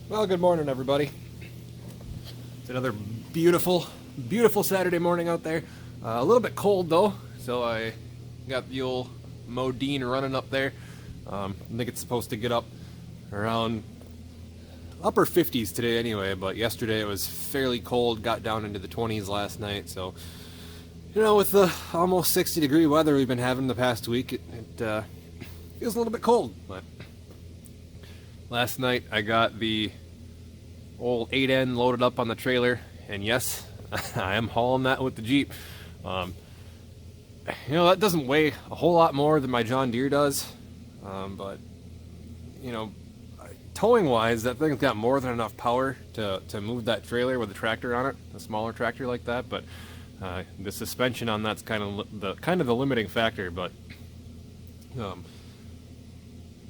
Well, good morning, everybody. It's another beautiful, beautiful Saturday morning out there. A little bit cold though, so I got the old Modine running up there. I think it's supposed to get up around upper 50s today anyway, but yesterday it was fairly cold, got down into the 20s last night, so with the almost 60-degree weather we've been having the past week, it feels a little bit cold. But last night I got the old 8N loaded up on the trailer, and yes, I am hauling that with the Jeep. That doesn't weigh a whole lot more than my John Deere does, but towing wise, that thing's got more than enough power to move that trailer with a tractor on it, a smaller tractor like that. But the suspension on that's kind of the limiting factor. But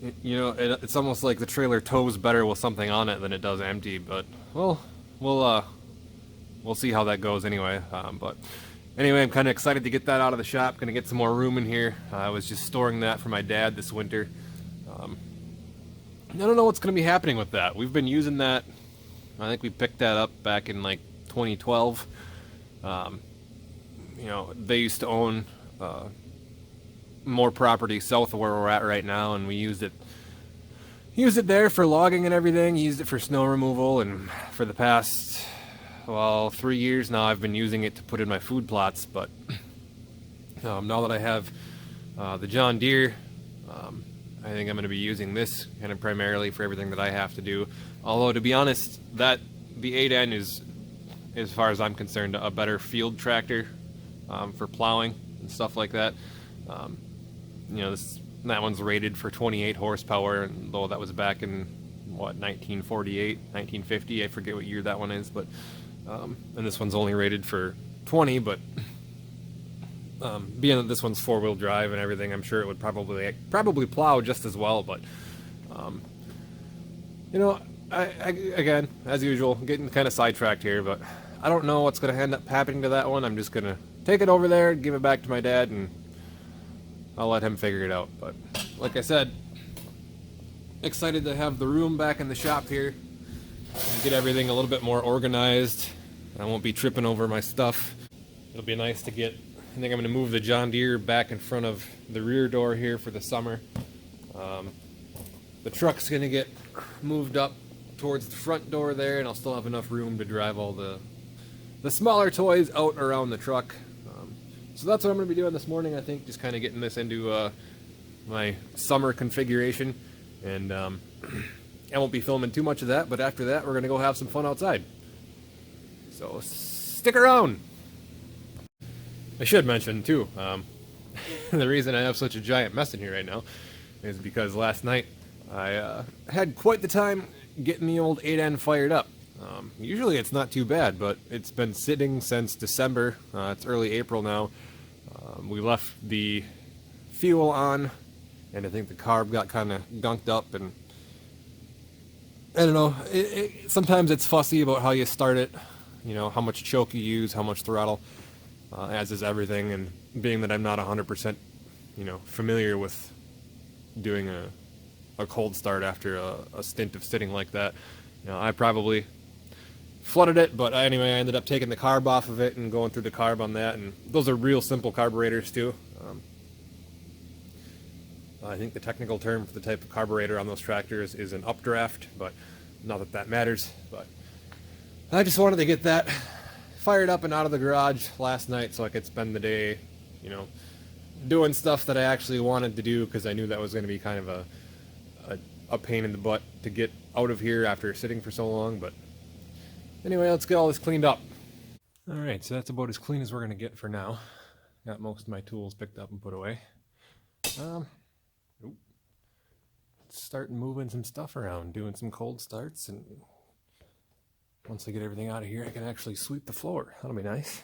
it's almost like the trailer tows better with something on it than it does empty. But we'll see how that goes anyway. But anyway, I'm kind of excited to get that out of the shop. Gonna get some more room in here. I was just storing that for my dad this winter. I don't know what's going to be happening with that. We've been using that. I think we picked that up back in like 2012. They used to own more property south of where we're at right now, and we used it there for logging and everything. Used it for snow removal, and for the past 3 years now I've been using it to put in my food plots. But now that I have the John Deere, I think I'm going to be using this kind of primarily for everything that I have to do. Although, to be honest, the 8N is, as far as I'm concerned, a better field tractor for plowing and stuff like that. That one's rated for 28 horsepower, and though that was back in 1948, 1950, I forget what year that one is, but and this one's only rated for 20. But being that this one's four-wheel drive and everything, I'm sure it would probably plow just as well. But I again, as usual, getting kind of sidetracked here, but I don't know what's going to end up happening to that one. I'm just going to take it over there, give it back to my dad, and I'll let him figure it out. But like I said, excited to have the room back in the shop here and get everything a little bit more organized. I won't be tripping over my stuff. It'll be nice to get. I think I'm going to move the John Deere back in front of the rear door here for the summer. The truck's going to get moved up towards the front door there, and I'll still have enough room to drive all the smaller toys out around the truck. So that's what I'm going to be doing this morning, I think, just kind of getting this into my summer configuration. And I won't be filming too much of that, but after that we're going to go have some fun outside. So stick around! I should mention, too, the reason I have such a giant mess in here right now is because last night I had quite the time getting the old 8N fired up. Usually it's not too bad, but it's been sitting since December. It's early April now. We left the fuel on, and I think the carb got kind of gunked up, and I don't know. Sometimes it's fussy about how you start it, how much choke you use, how much throttle. As is everything, and being that I'm not 100%, familiar with doing a cold start after a stint of sitting like that, I probably flooded it. But anyway, I ended up taking the carb off of it and going through the carb on that, and those are real simple carburetors too. I think the technical term for the type of carburetor on those tractors is an updraft, but not that that matters. But I just wanted to get that fired up and out of the garage last night so I could spend the day, doing stuff that I actually wanted to do, because I knew that was going to be kind of a pain in the butt to get out of here after sitting for so long. But anyway, let's get all this cleaned up. Alright, so that's about as clean as we're going to get for now. Got most of my tools picked up and put away. Start moving some stuff around, doing some cold starts, and once I get everything out of here, I can actually sweep the floor. That'll be nice.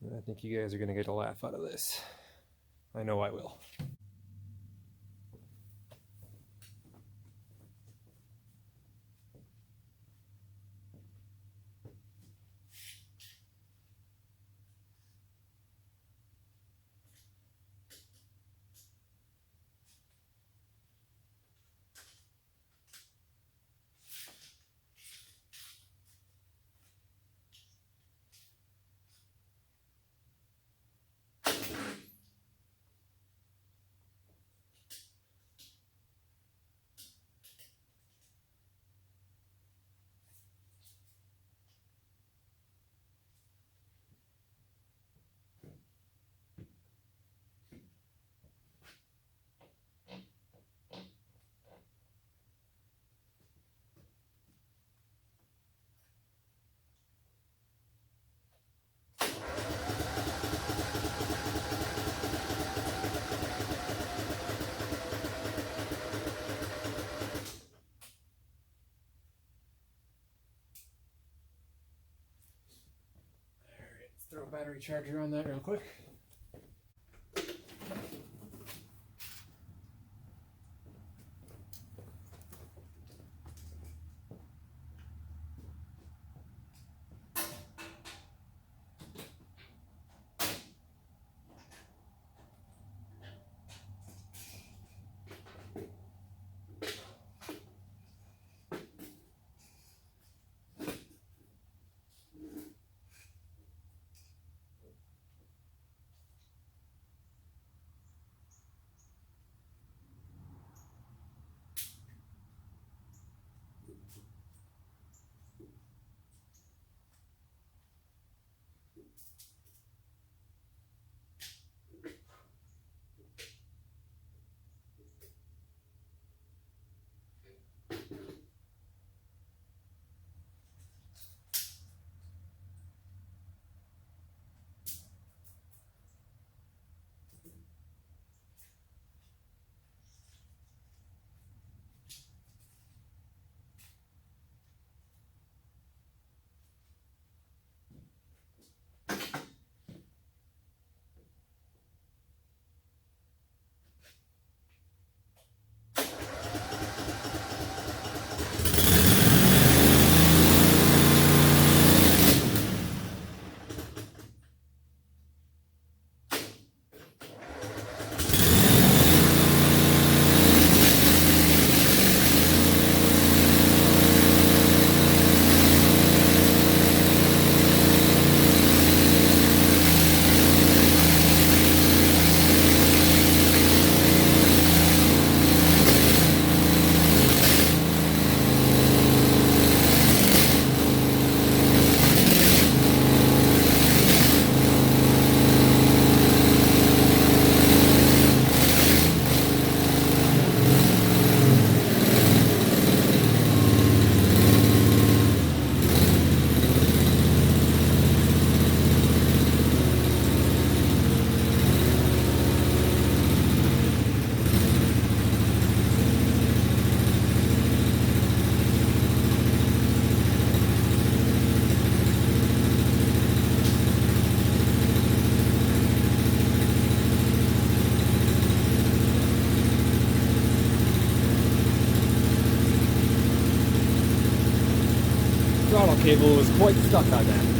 I think you guys are going to get a laugh out of this. I know I will. Throw a battery charger on that real quick. Throttle cable was quite stuck on that.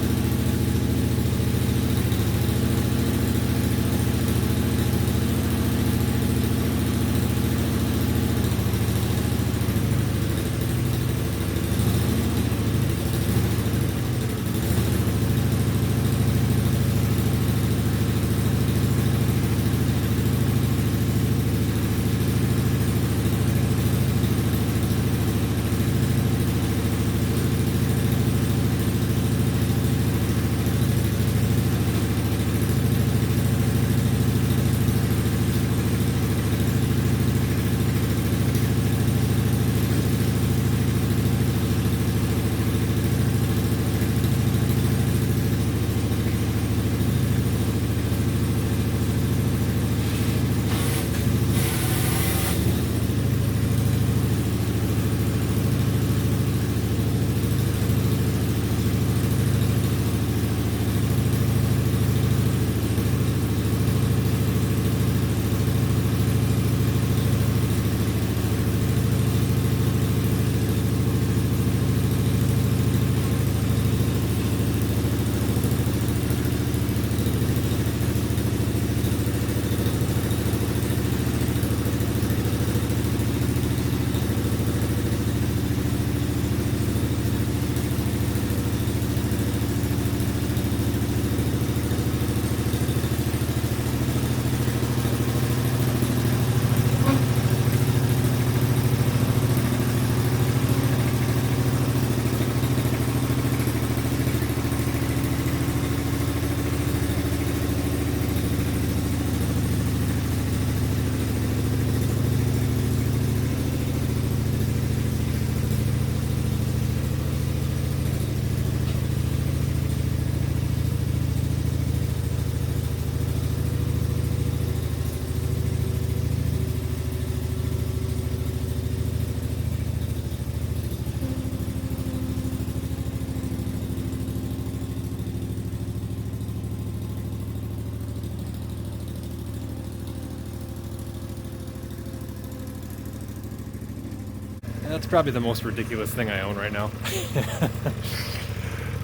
That's probably the most ridiculous thing I own right now.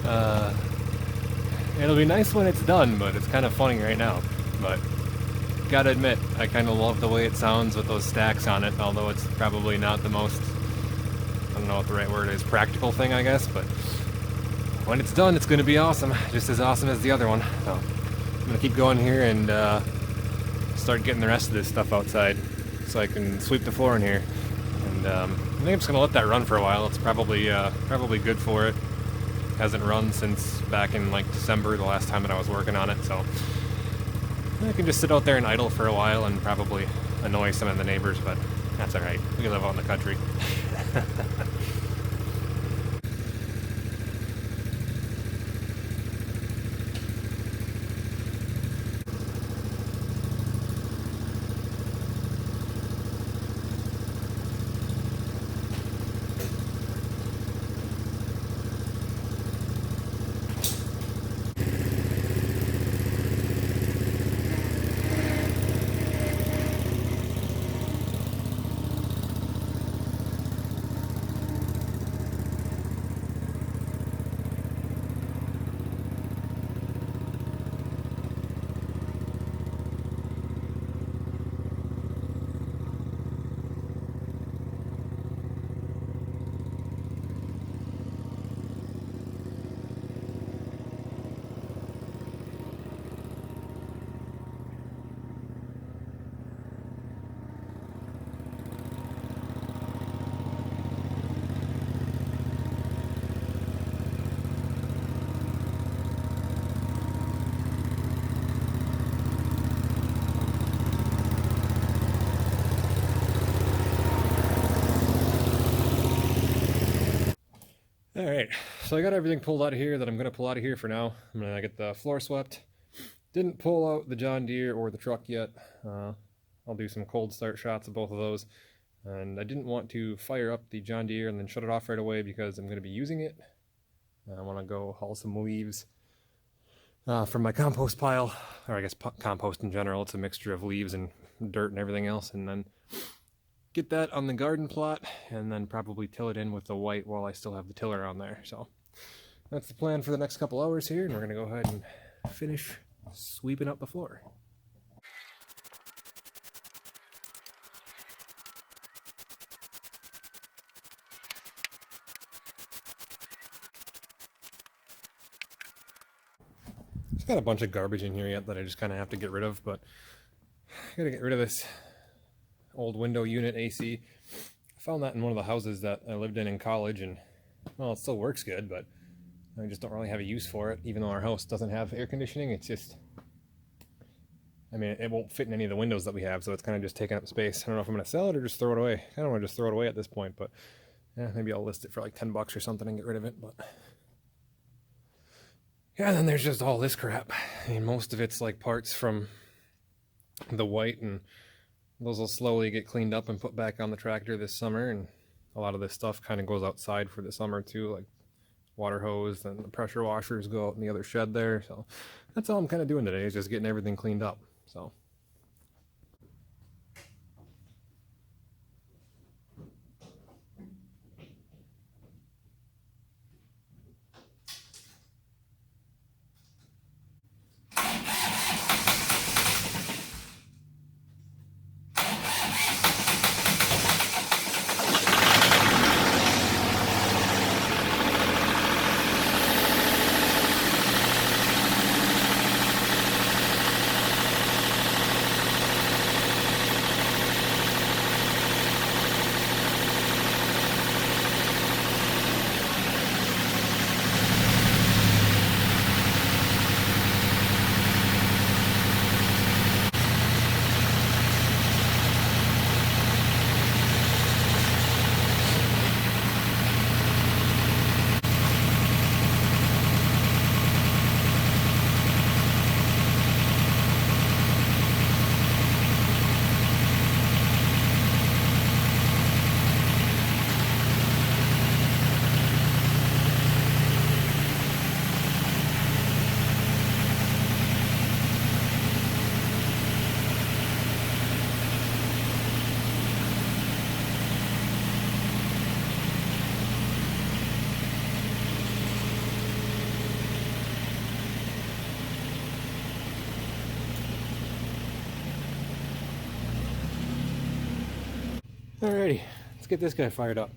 uh, it'll be nice when it's done, but it's kind of funny right now. But gotta admit, I kind of love the way it sounds with those stacks on it, although it's probably not the most, I don't know what the right word is, practical thing, I guess, but when it's done, it's going to be awesome, just as awesome as the other one. So I'm going to keep going here and start getting the rest of this stuff outside so I can sweep the floor in here. And I think I'm just going to let that run for a while. It's probably good for it. Hasn't run since back in like December, the last time that I was working on it, so I can just sit out there and idle for a while and probably annoy some of the neighbors, but that's alright. We live out in the country. Alright, so I got everything pulled out of here that I'm going to pull out of here for now. I'm going to get the floor swept. Didn't pull out the John Deere or the truck yet. I'll do some cold start shots of both of those. And I didn't want to fire up the John Deere and then shut it off right away because I'm going to be using it. I want to go haul some leaves from my compost pile, or I guess compost in general. It's a mixture of leaves and dirt and everything else, and then get that on the garden plot and then probably till it in with the white while I still have the tiller on there. So that's the plan for the next couple hours here, and we're going to go ahead and finish sweeping up the floor. I've got a bunch of garbage in here yet that I just kind of have to get rid of, but I gotta get rid of this old window unit AC. I found that in one of the houses that I lived in college, and well, it still works good, but I just don't really have a use for it. Even though our house doesn't have air conditioning, it's just, I mean, it won't fit in any of the windows that we have, so it's kind of just taking up space. I don't know if I'm going to sell it or just throw it away. I don't want to just throw it away at this point, but yeah, maybe I'll list it for like $10 or something and get rid of it. But yeah, and then there's just all this crap. I mean, most of it's like parts from the white, and those will slowly get cleaned up and put back on the tractor this summer, and a lot of this stuff kind of goes outside for the summer too, like water hose, and the pressure washers go out in the other shed there. So that's all I'm kind of doing today, is just getting everything cleaned up. So Alrighty, let's get this guy fired up.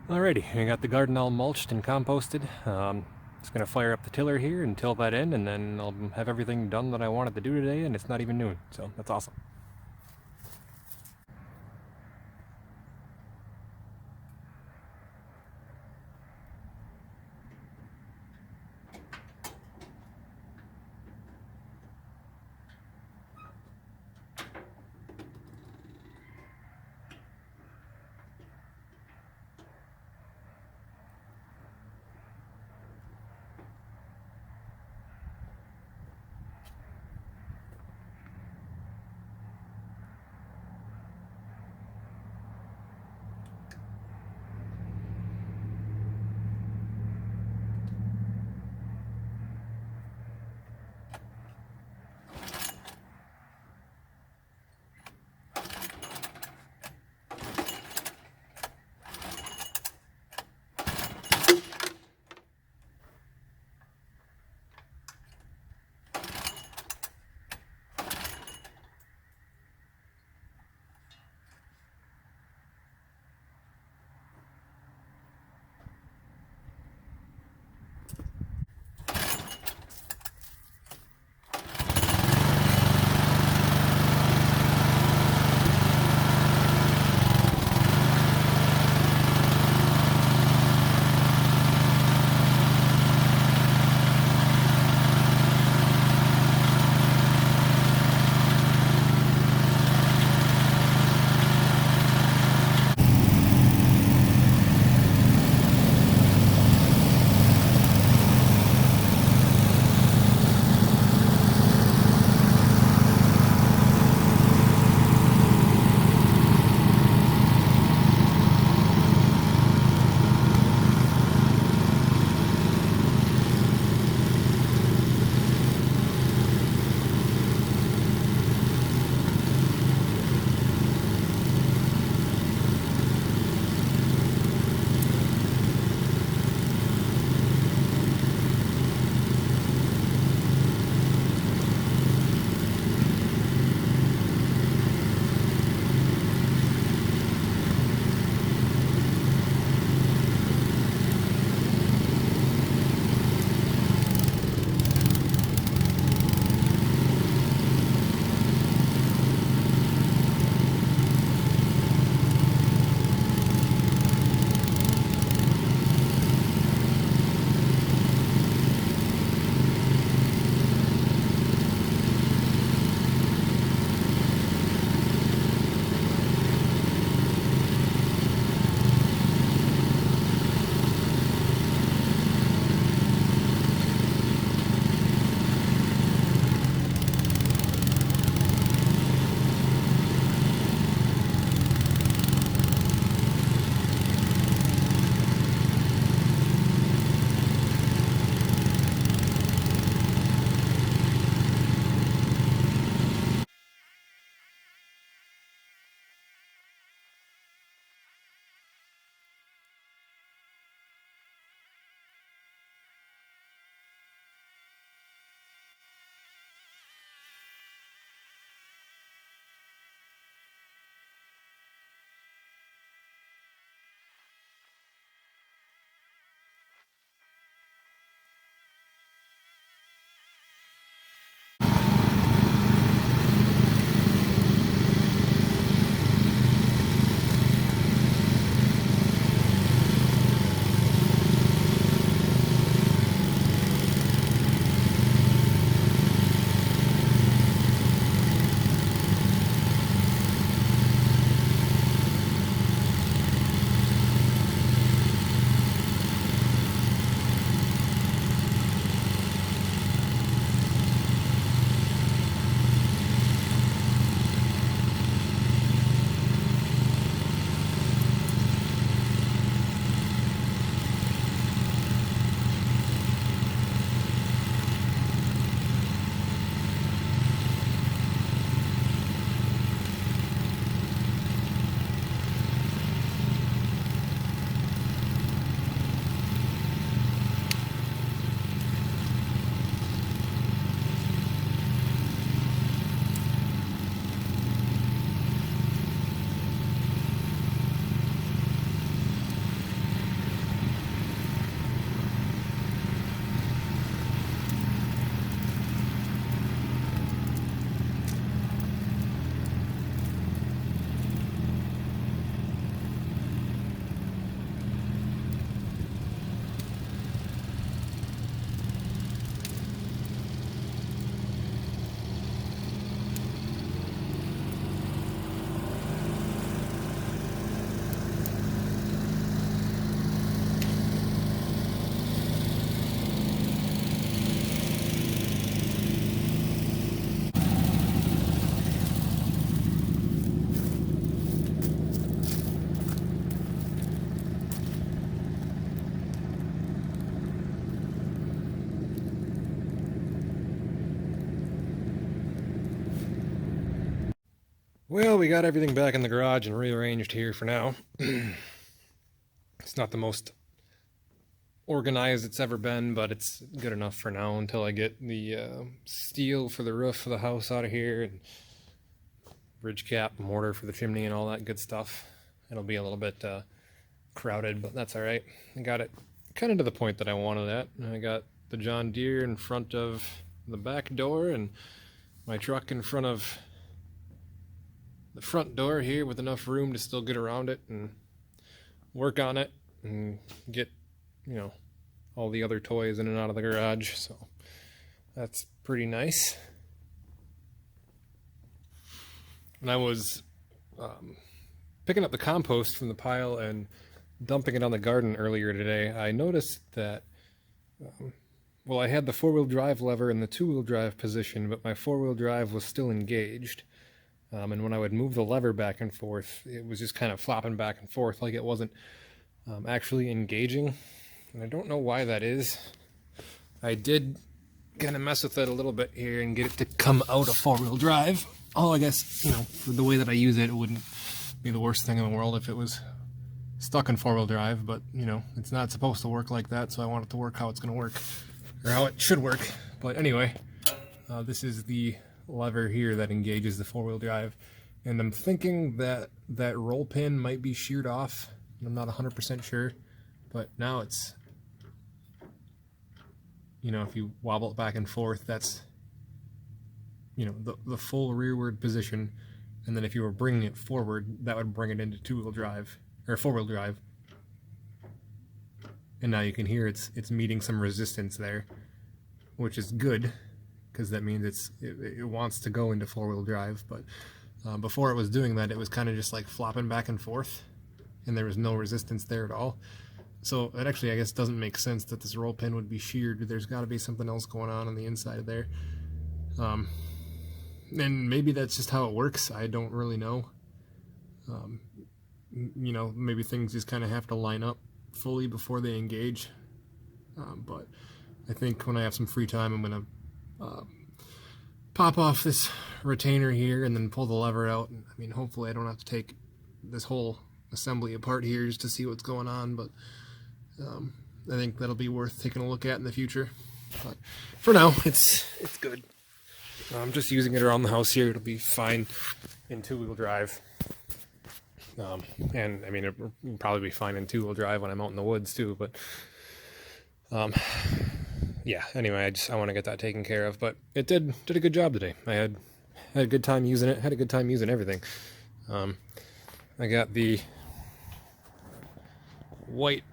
Alrighty, I got the garden all mulched and composted. Just gonna fire up the tiller here and till that in, and then I'll have everything done that I wanted to do today, and it's not even noon, so that's awesome. Well, we got everything back in the garage and rearranged here for now. It's not the most organized it's ever been, but it's good enough for now until I get the steel for the roof of the house out of here and bridge cap, mortar for the chimney and all that good stuff. It'll be a little bit crowded, but that's all right. I got it kind of to the point that I wanted at. I got the John Deere in front of the back door and my truck in front of the front door here with enough room to still get around it and work on it and get, you know, all the other toys in and out of the garage. So that's pretty nice. When I was picking up the compost from the pile and dumping it on the garden earlier today, I noticed that, well, I had the four-wheel drive lever in the two-wheel drive position, but my four-wheel drive was still engaged. And when I would move the lever back and forth, it was just kind of flopping back and forth like it wasn't actually engaging. And I don't know why that is. I did kind of mess with it a little bit here and get it to come out of four-wheel drive. Oh, I guess, you know, for the way that I use it, it wouldn't be the worst thing in the world if it was stuck in four-wheel drive, but, you know, it's not supposed to work like that, so I want it to work how it's going to work, or how it should work. But anyway, this is the lever here that engages the four-wheel drive, and I'm thinking that that roll pin might be sheared off. I'm not 100% sure, but now it's, you know, if you wobble it back and forth, that's, you know, the full rearward position, and then if you were bringing it forward, that would bring it into two-wheel drive, or four-wheel drive. And now you can hear it's meeting some resistance there, which is good, because that means it wants to go into four-wheel drive. But before it was doing that, it was kind of just like flopping back and forth, and there was no resistance there at all. So it actually, I guess, doesn't make sense that this roll pin would be sheared. There's got to be something else going on the inside of there. And maybe that's just how it works. I don't really know. You know, maybe things just kind of have to line up fully before they engage. But I think when I have some free time, I'm going to pop off this retainer here and then pull the lever out. I mean, hopefully I don't have to take this whole assembly apart here just to see what's going on, but I think that'll be worth taking a look at in the future. But for now, it's good. I'm just using it around the house here. It'll be fine in two-wheel drive. And I mean, it'll probably be fine in two-wheel drive when I'm out in the woods too, but yeah, anyway, I want to get that taken care of, but it did a good job today. I had a good time using it, had a good time using everything. I got the white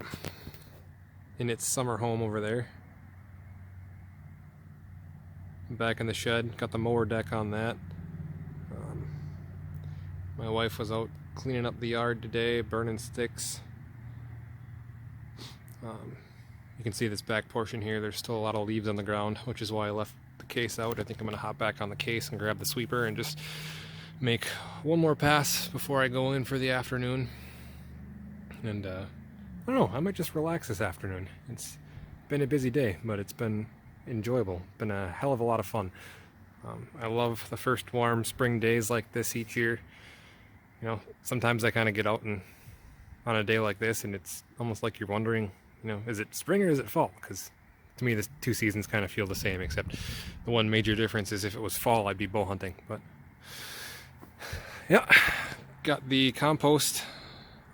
in its summer home over there, back in the shed. Got the mower deck on that. My wife was out cleaning up the yard today, burning sticks. You can see this back portion here, there's still a lot of leaves on the ground, which is why I left the case out. I think I'm going to hop back on the case and grab the sweeper and just make one more pass before I go in for the afternoon. And I don't know, I might just relax this afternoon. It's been a busy day, but it's been enjoyable. Been a hell of a lot of fun. I love the first warm spring days like this each year. You know, sometimes I kind of get out and on a day like this and it's almost like you're wondering, you know, is it spring or is it fall? Because to me, the two seasons kind of feel the same, except the one major difference is if it was fall, I'd be bow hunting. But yeah, got the compost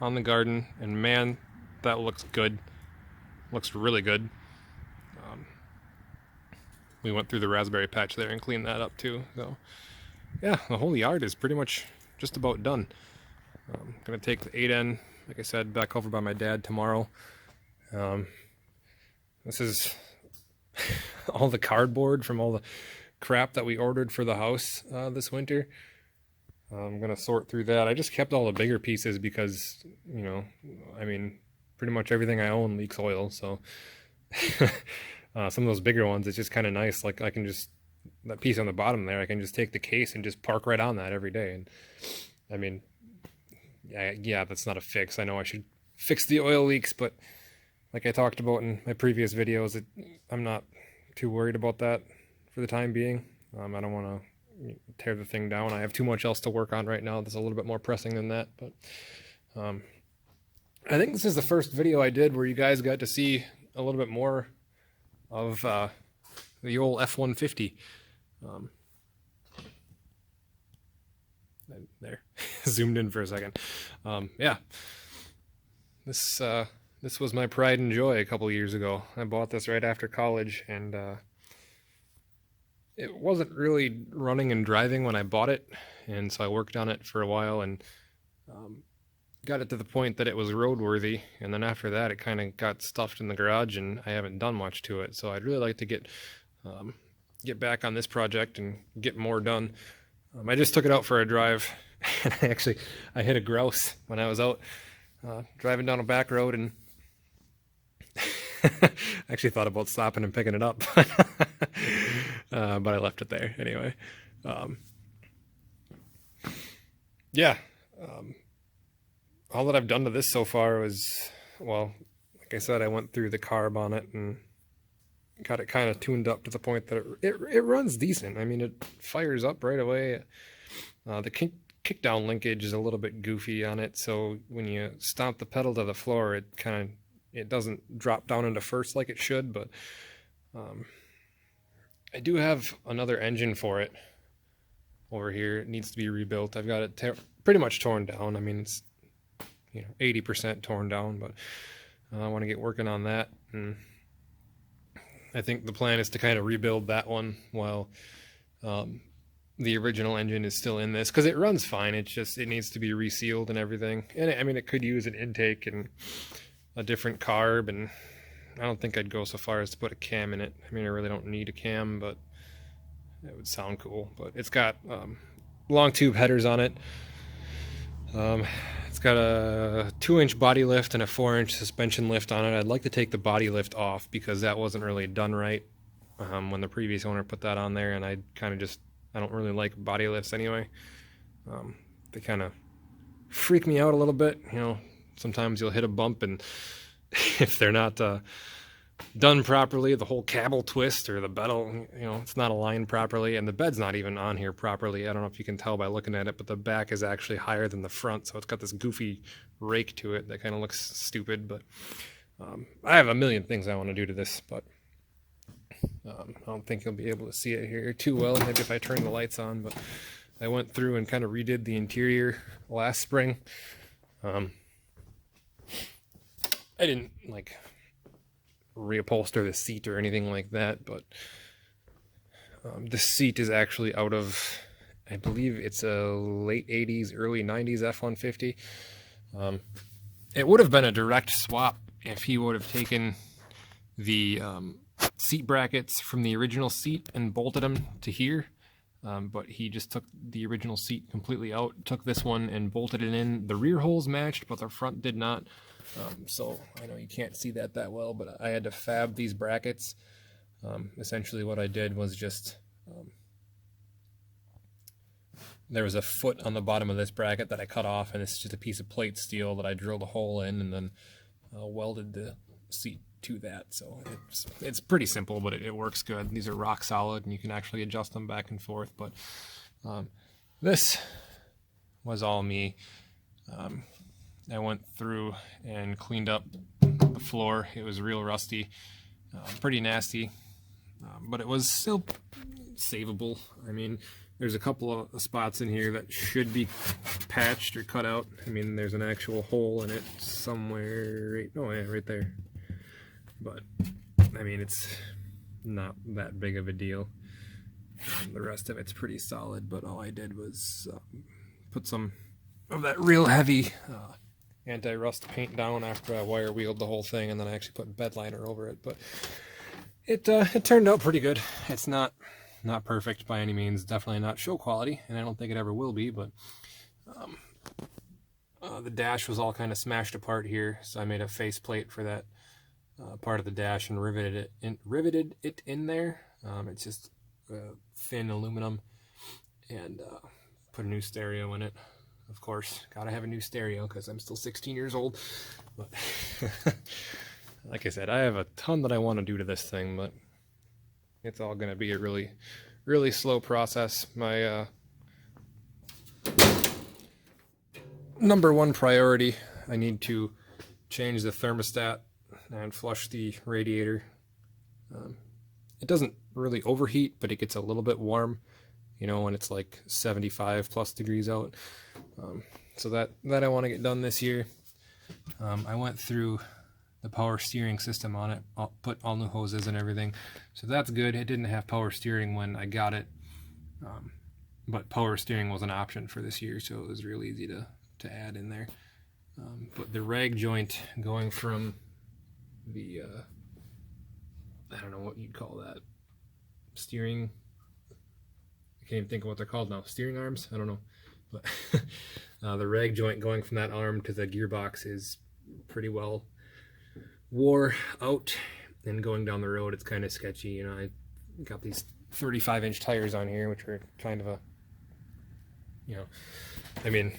on the garden, and man, that looks good. Looks really good. We went through the raspberry patch there and cleaned that up too. So yeah, the whole yard is pretty much just about done. I'm gonna take the 8N, like I said, back over by my dad tomorrow. This is all the cardboard from all the crap that we ordered for the house this winter. I'm gonna sort through that. I just kept all the bigger pieces because, you know, I mean, pretty much everything I own leaks oil, so some of those bigger ones, it's just kind of nice. Like I can just, that piece on the bottom there, I can just take the case and just park right on that every day. And I mean, yeah, that's not a fix. I know I should fix the oil leaks, but like I talked about in my previous videos, I'm not too worried about that for the time being. I don't want to tear the thing down. I have too much else to work on right now that's a little bit more pressing than that. But I think this is the first video I did where you guys got to see a little bit more of the old F-150. There, zoomed in for a second. Yeah, this was my pride and joy a couple years ago. I bought this right after college, and it wasn't really running and driving when I bought it, and so I worked on it for a while and got it to the point that it was roadworthy, and then after that it kind of got stuffed in the garage and I haven't done much to it. So I'd really like to get back on this project and get more done. I just took it out for a drive, and I hit a grouse when I was out driving down a back road, and I actually thought about stopping and picking it up, but I left it there anyway. Yeah, all that I've done to this so far was, well, like I said, I went through the carb on it and got it kind of tuned up to the point that it runs decent. I mean, it fires up right away. The kickdown linkage is a little bit goofy on it, so when you stomp the pedal to the floor, it doesn't drop down into first like it should. But I do have another engine for it over here. It needs to be rebuilt. I've got it pretty much torn down. I mean, it's 80% torn down, but I want to get working on that. And I think the plan is to kind of rebuild that one while the original engine is still in this, because it runs fine. It's just, it needs to be resealed and everything. And I mean, it could use an intake and a different carb, and I don't think I'd go so far as to put a cam in it. I mean, I really don't need a cam, but it would sound cool. But it's got long tube headers on it. It's got a 2-inch body lift and a 4-inch suspension lift on it. I'd like to take the body lift off because that wasn't really done right when the previous owner put that on there, and I don't really like body lifts anyway. They kind of freak me out a little bit. Sometimes you'll hit a bump, and if they're not done properly, the whole cab will twist, or the bed will, it's not aligned properly, and the bed's not even on here properly. I don't know if you can tell by looking at it, but the back is actually higher than the front, so it's got this goofy rake to it that kind of looks stupid. But I have a million things I want to do to this, but I don't think you'll be able to see it here too well, maybe if I turn the lights on. But I went through and kind of redid the interior last spring. I didn't reupholster the seat or anything like that, but the seat is actually out of, I believe it's a late 80s, early 90s F-150. It would have been a direct swap if he would have taken the seat brackets from the original seat and bolted them to here, but he just took the original seat completely out, took this one and bolted it in. The rear holes matched, but the front did not. So I know you can't see that well, but I had to fab these brackets. Essentially what I did was just, there was a foot on the bottom of this bracket that I cut off, and it's just a piece of plate steel that I drilled a hole in and then welded the seat to that. So it's pretty simple, but it works good. These are rock solid, and you can actually adjust them back and forth. But this was all me. I went through and cleaned up the floor. It was real rusty, pretty nasty, but it was still savable. I mean, there's a couple of spots in here that should be patched or cut out. I mean, there's an actual hole in it somewhere, right there. But, I mean, it's not that big of a deal. The rest of it's pretty solid, but all I did was put some of that real heavy anti-rust paint down after I wire wheeled the whole thing, and then I actually put bed liner over it. But it turned out pretty good. It's not perfect by any means, definitely not show quality, and I don't think it ever will be. But the dash was all kind of smashed apart here, so I made a faceplate for that part of the dash and riveted it in there. It's just thin aluminum, and put a new stereo in it. Of course, gotta have a new stereo because I'm still 16 years old. But like I said, I have a ton that I want to do to this thing, but it's all gonna be a really really slow process. My number one priority, I need to change the thermostat and flush the radiator. It doesn't really overheat, but it gets a little bit warm, you know, when it's like 75 plus degrees out. So that I want to get done this year. I went through the power steering system on it, put all new hoses and everything, so that's good. It didn't have power steering when I got it, but power steering was an option for this year, so it was real easy to add in there. But the rag joint going from the I don't know what you'd call that, steering, I can't even think of what they're called now, steering arms, I don't know, but the rag joint going from that arm to the gearbox is pretty well wore out, and going down the road it's kind of sketchy. You know, I got these 35-inch tires on here, which are kind of a, you know, I mean,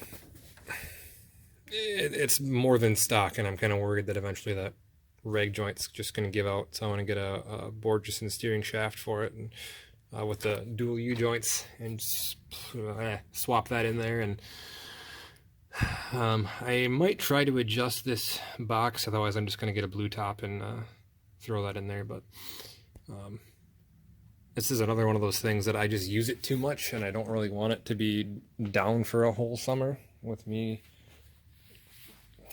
it's more than stock, and I'm kind of worried that eventually that rag joint's just going to give out, so I want to get a Borgeson steering shaft for it, and with the dual U-joints, and just swap that in there. And I might try to adjust this box, otherwise I'm just going to get a blue top and throw that in there. But this is another one of those things that I just use it too much, and I don't really want it to be down for a whole summer with me,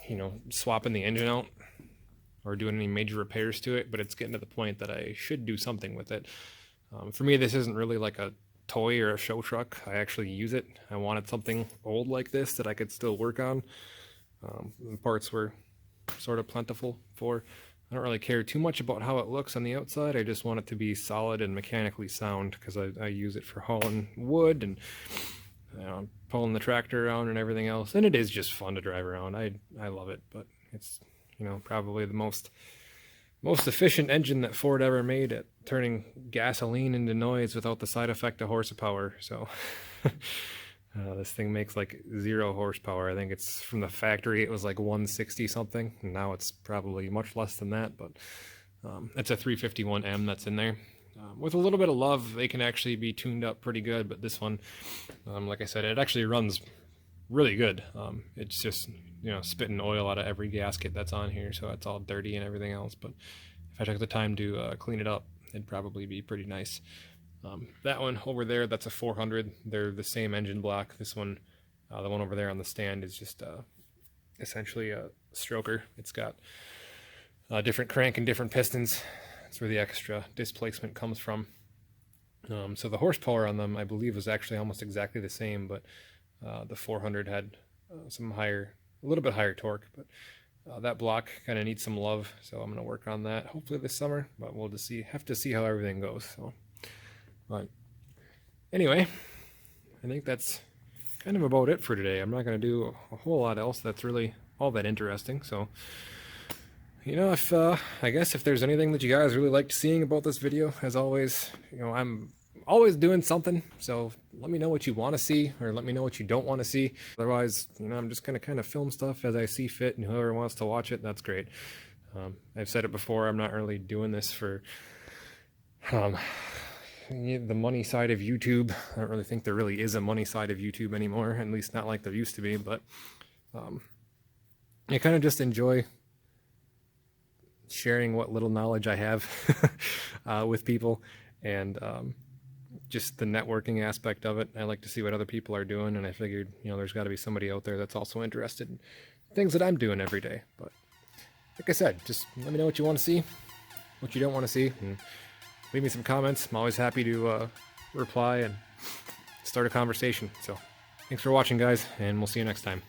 you know, swapping the engine out or doing any major repairs to it. But it's getting to the point that I should do something with it. For me, this isn't really like a toy or a show truck. I actually use it. I wanted something old like this that I could still work on. The parts were sort of plentiful for. I don't really care too much about how it looks on the outside. I just want it to be solid and mechanically sound, because I use it for hauling wood and, you know, pulling the tractor around and everything else. And it is just fun to drive around. I love it, but it's, you know, probably the most efficient engine that Ford ever made at turning gasoline into noise without the side effect of horsepower. So this thing makes like 0 horsepower. I think it's from the factory it was like 160 something, and now it's probably much less than that. But it's a 351M that's in there. With a little bit of love, they can actually be tuned up pretty good. But this one, like I said, it actually runs really good. It's just, you know, spitting oil out of every gasket that's on here, so it's all dirty and everything else. But if I took the time to clean it up, it'd probably be pretty nice. That one over there, that's a 400. They're the same engine block. This one, the one over there on the stand, is just essentially a stroker. It's got a different crank and different pistons. That's where the extra displacement comes from. So the horsepower on them, I believe, was actually almost exactly the same, but the 400 had a little bit higher torque. But that block kind of needs some love, so I'm going to work on that hopefully this summer. But we'll just have to see how everything goes. So, but anyway, I think that's kind of about it for today. I'm not going to do a whole lot else that's really all that interesting. So, you know, if I guess if there's anything that you guys really liked seeing about this video, as always, you know, I'm always doing something, so let me know what you want to see, or let me know what you don't want to see. Otherwise, you know, I'm just going to kind of film stuff as I see fit, and whoever wants to watch it, that's great. I've said it before, I'm not really doing this for the money side of YouTube. I don't really think there really is a money side of YouTube anymore, at least not like there used to be. But I kind of just enjoy sharing what little knowledge I have with people, and just the networking aspect of it. I like to see what other people are doing, and I figured, you know, there's got to be somebody out there that's also interested in things that I'm doing every day. But like I said, just let me know what you want to see, what you don't want to see, and leave me some comments. I'm always happy to reply and start a conversation. So thanks for watching, guys, and we'll see you next time.